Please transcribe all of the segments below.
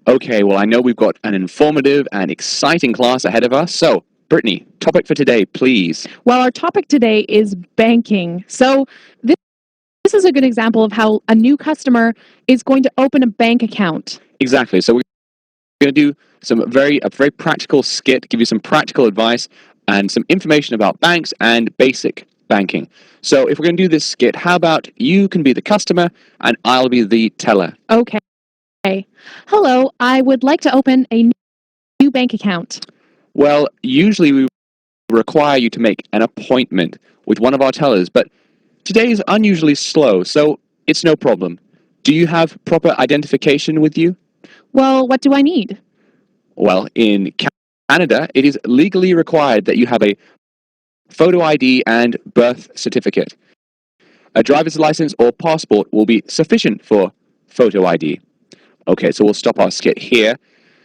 Okay, well, I know we've got an informative and exciting class ahead of us. So, Brittany, topic for today, please. Well, our topic today is banking. So this is a good example of how a new customer is going to open a bank account. Exactly. So we're going to do a very practical skit, give you some practical advice and some information about banks and basic banking. So if we're going to do this skit, how about you can be the customer and I'll be the teller? Okay. Hello, I would like to open a new bank account. Well, usually we require you to make an appointment with one of our tellers, but today is unusually slow, so it's no problem. Do you have proper identification with you? Well, what do I need? Well, in Canada, it is legally required that you have a photo ID and birth certificate. A driver's license or passport will be sufficient for photo ID. Okay, so we'll stop our skit here.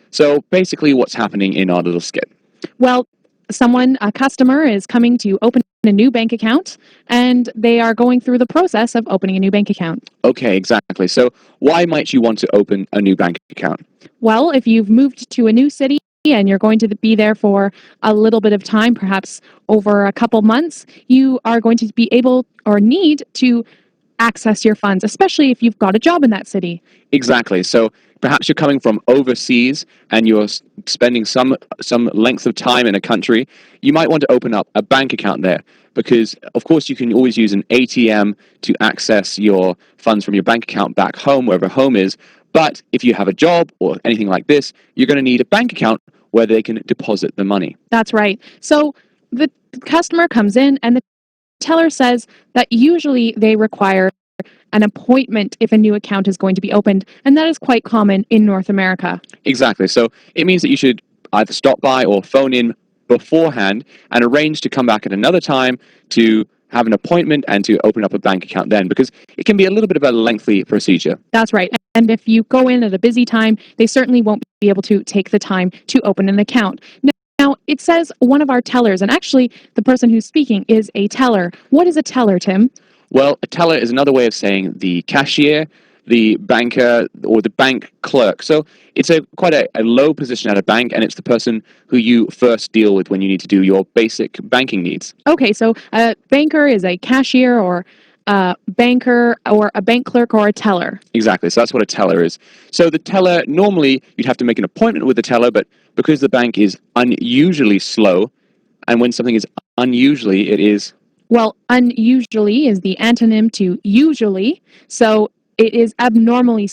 So basically what's happening in our little skit? Well, a customer is coming to open a new bank account, and they are going through the process of opening a new bank account. Okay, exactly. So why might you want to open a new bank account? Well, if you've moved to a new city and you're going to be there for a little bit of time, perhaps over a couple months, you are going to be able or need to access your funds, especially if you've got a job in that city. Exactly. So perhaps you're coming from overseas and you're spending some length of time in a country. You might want to open up a bank account there because, of course, you can always use an ATM to access your funds from your bank account back home, wherever home is. But if you have a job or anything like this, you're going to need a bank account where they can deposit the money. That's right. So the customer comes in and the teller says that usually they require an appointment if a new account is going to be opened, and that is quite common in North America. Exactly. So it means that you should either stop by or phone in beforehand and arrange to come back at another time to have an appointment and to open up a bank account then, because it can be a little bit of a lengthy procedure. That's right. And if you go in at a busy time, they certainly won't be able to take the time to open an account. Now, it says one of our tellers, and actually the person who's speaking is a teller. What is a teller, Tim? Well, a teller is another way of saying the cashier, the banker, or the bank clerk. So it's quite a low position at a bank, and it's the person who you first deal with when you need to do your basic banking needs. Okay, so a banker is a cashier or a banker or a bank clerk or a teller. Exactly, so that's what a teller is. So the teller, normally you'd have to make an appointment with the teller, but because the bank is unusually slow, and when something is unusually, it is... Well, unusually is the antonym to usually, so it is abnormally